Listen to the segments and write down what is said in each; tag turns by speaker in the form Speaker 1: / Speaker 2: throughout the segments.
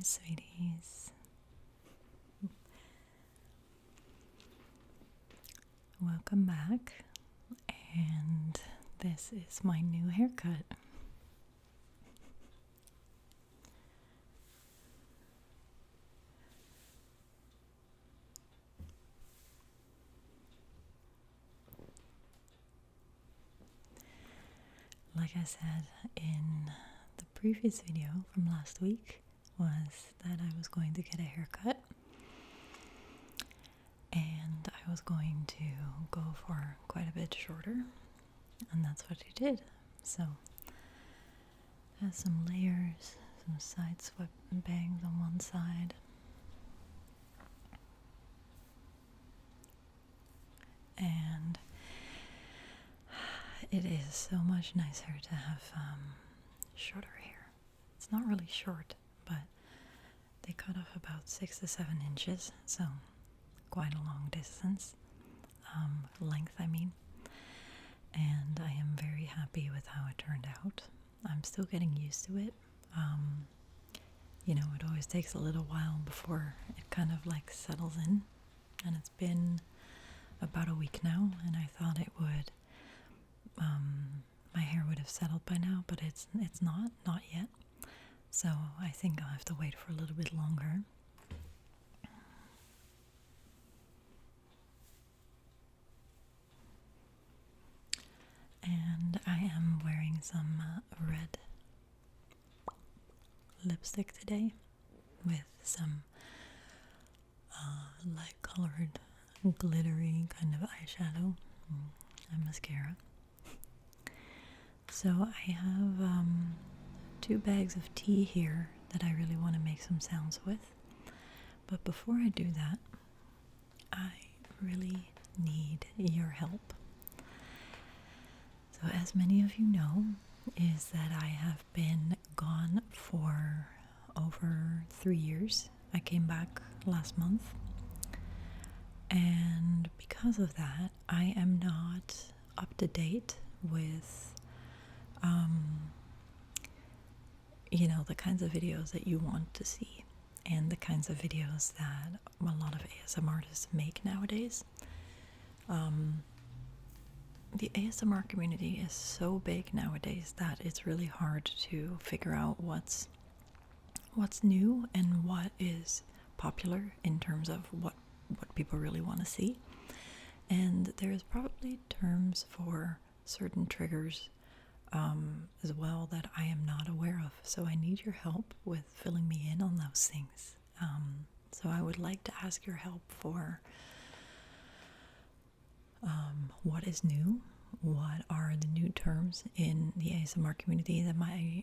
Speaker 1: sweeties. Welcome back, and this is my new haircut. Like I said in the previous video from last week, was that I was going to get a haircut, and I was going to go for quite a bit shorter, and that's what I did. So it has some layers, some side swept bangs on one side, and it is so much nicer to have shorter hair. It's not really short, but they cut off about 6 to 7 inches, so quite a long distance, length I mean, and I am very happy with how it turned out. I'm still getting used to it. It always takes a little while before it kind of like settles in, and it's been about a week now, and I thought it would, my hair would have settled by now, but it's not yet. So I think I'll have to wait for a little bit longer. And I am wearing some red lipstick today with some light colored glittery kind of eyeshadow and mascara. So I have 2 bags of tea here that I really want to make some sounds with. But before I do that, I really need your help. So as many of you know, is that I have been gone for over 3 years. I came back last month, and because of that, I am not up to date with the kinds of videos that you want to see, and the kinds of videos that a lot of ASMR artists make nowadays. The ASMR community is so big nowadays that it's really hard to figure out what's new and what is popular in terms of what people really want to see. And there's probably terms for certain triggers as well that I am not aware of. So I need your help with filling me in on those things. So I would like to ask your help for what is new, what are the new terms in the ASMR community that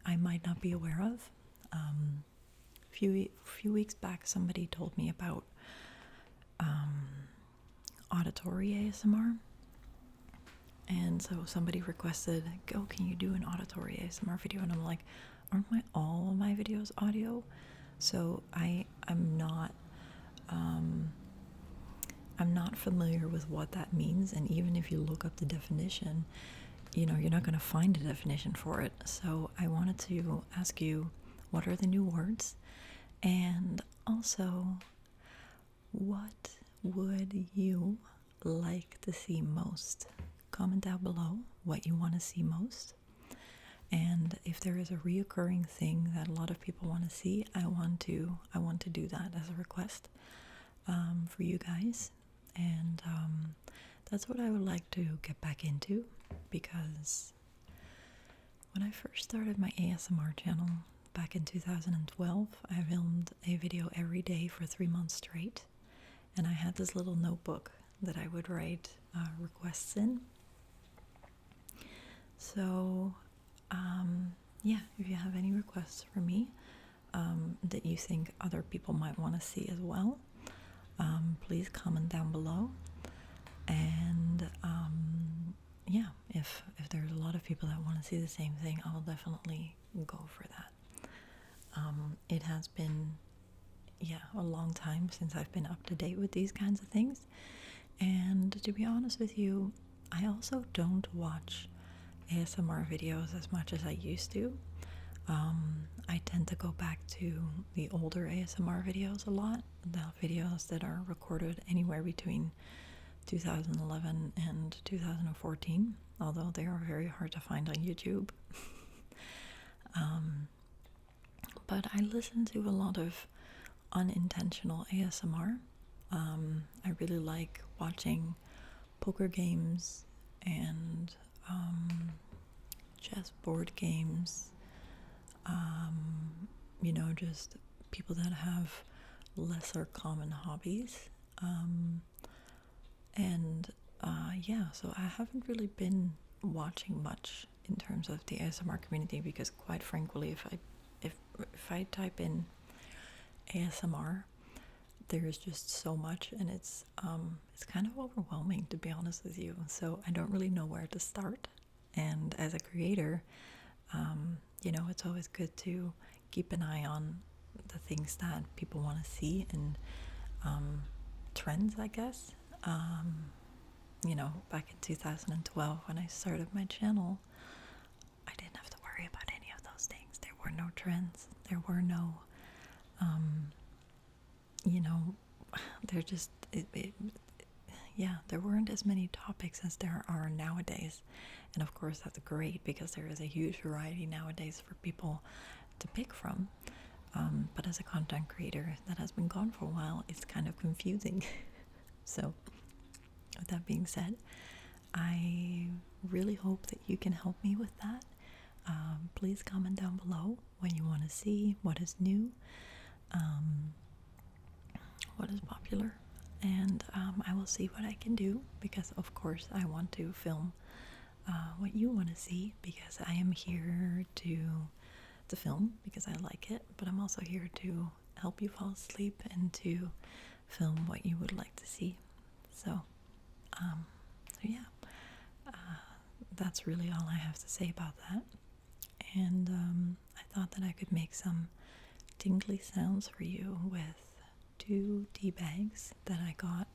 Speaker 1: I might not be aware of. A few weeks back, somebody told me about auditory ASMR, and so somebody requested, can you do an auditory ASMR video? And I'm like, aren't all of my videos audio? So I'm not familiar with what that means, and even if you look up the definition, you're not going to find a definition for it. So I wanted to ask you, what are the new words? And also, what would you like to see most? Comment down below what you want to see most. And if there is a reoccurring thing that a lot of people want to see, I want to do that as a request for you guys. And that's what I would like to get back into, because when I first started my ASMR channel back in 2012, I filmed a video every day for 3 months straight, and I had this little notebook that I would write requests in. So if you have any requests for me that you think other people might want to see as well, please comment down below. And if there's a lot of people that want to see the same thing, I will definitely go for that. It has been a long time since I've been up to date with these kinds of things, and to be honest with you, I also don't watch ASMR videos as much as I used to. I tend to go back to the older ASMR videos a lot, the videos that are recorded anywhere between 2011 and 2014, although they are very hard to find on YouTube. But I listen to a lot of unintentional ASMR. I really like watching poker games and chess board games. Just people that have lesser common hobbies. So I haven't really been watching much in terms of the ASMR community because, quite frankly, if I type in ASMR, there is just so much, and it's kind of overwhelming, to be honest with you. So I don't really know where to start. And as a creator, it's always good to keep an eye on the things that people want to see and trends, I guess. Back in 2012 when I started my channel, I didn't have to worry about any of those things. There were no trends. There were no, there just, there weren't as many topics as there are nowadays. And of course, that's great because there is a huge variety nowadays for people to pick from. But as a content creator that has been gone for a while, it's kind of confusing. So, with that being said, I really hope that you can help me with that. Please comment down below what you want to see, what is new, what is popular, and I will see what I can do because, of course, I want to film what you want to see because I am here to film because I like it, but I'm also here to help you fall asleep and to film what you would like to see. So that's really all I have to say about that. And I thought that I could make some tingly sounds for you with 2 tea bags that I got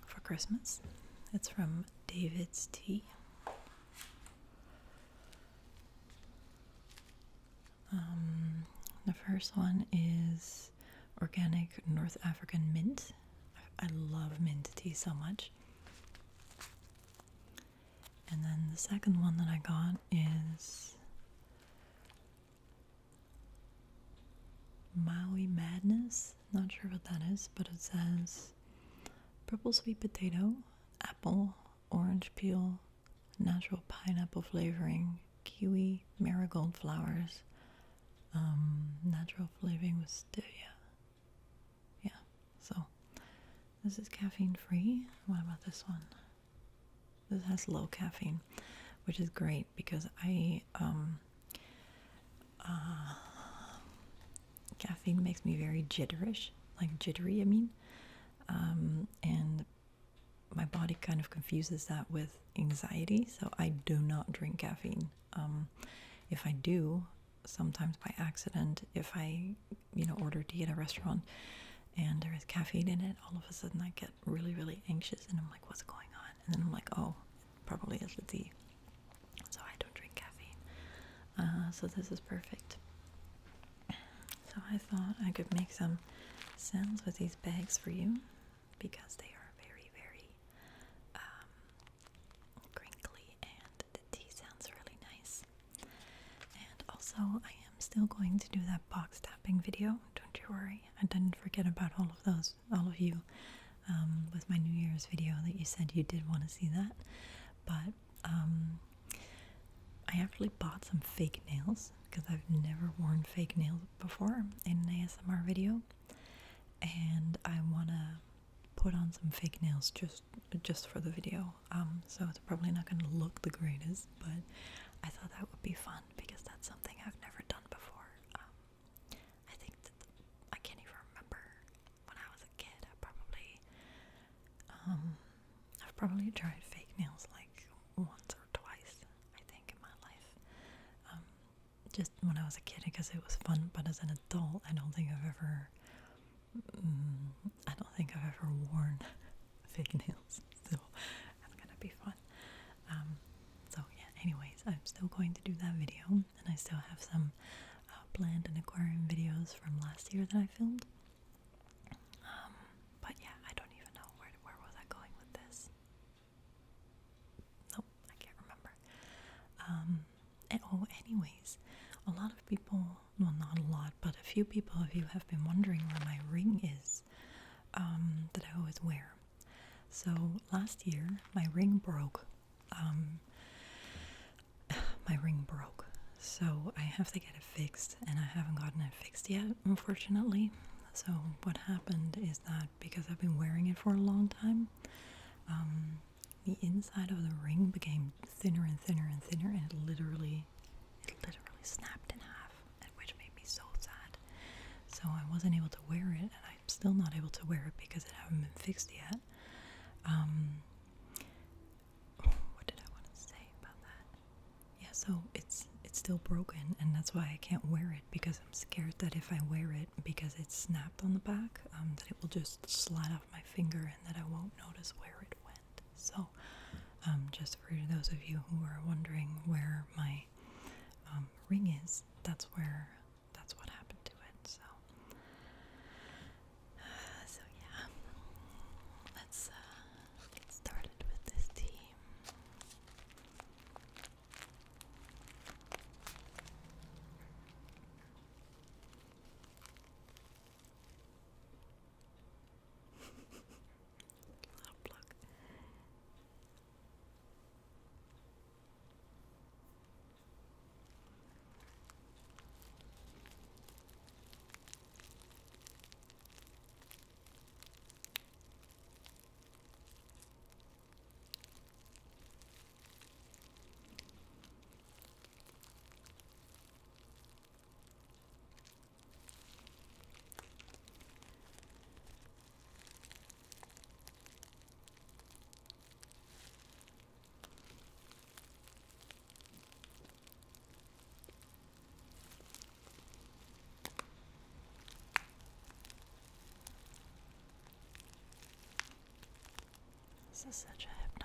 Speaker 1: for Christmas. It's from David's Tea. The first one is organic North African mint. I love mint tea so much. And then the second one that I got is Maui Madness. Not sure what that is, but it says purple sweet potato, apple, orange peel, natural pineapple flavoring, kiwi, marigold flowers, natural flavoring with stevia. Yeah, so this is caffeine free. What about this one? This has low caffeine, which is great because caffeine makes me very jittery, I mean. And my body kind of confuses that with anxiety, so I do not drink caffeine. If I do, sometimes by accident, if I, order tea at a restaurant and there is caffeine in it, all of a sudden I get really, really anxious and I'm like, what's going on? And then I'm like, oh, it probably is the tea. So I don't drink caffeine. So this is perfect. So I thought I could make some sounds with these bags for you because they are very, very crinkly and the tea sounds really nice. And also I am still going to do that box tapping video. Don't you worry. I didn't forget about all of you with my New Year's video that you said you did want to see that. But I actually bought some fake nails because I've never worn fake nails before in an ASMR video, and I want to put on some fake nails just for the video. So it's probably not going to look the greatest, but I thought that would be fun because that's something I've never done before. I think that I can't even remember when I was a kid. I've probably tried fake nails like once or twice, I think, in my life. Just when I was a kid because it was fun, but as an adult, I don't think I've ever worn fake nails. So that's gonna be fun. So yeah, anyways, I'm still going to do that video, and I I still have some plant and aquarium videos from last year that I filmed. But yeah, I don't even know where was I going with this. Nope, I can't remember. Anyways, a lot of people, well, not a lot, but a few people of you have been wondering where my ring is that I always wear. So last year, my ring broke. My ring broke. So I have to get it fixed, and I haven't gotten it fixed yet, unfortunately. So what happened is that because I've been wearing it for a long time, the inside of the ring became thinner and thinner and thinner, and it literally snapped in half, which made me so sad. So I wasn't able to wear it, and I'm still not able to wear it because it hasn't been fixed yet. What did I want to say about that? Yeah, so it's still broken, and that's why I can't wear it, because I'm scared that if I wear it, because it's snapped on the back, that it will just slide off my finger and that I won't notice where it went. So just for those of you who are wondering where my ring is, that's what happened to it. So yeah, let's get started with this tea. Little plug. This is such a hypnotic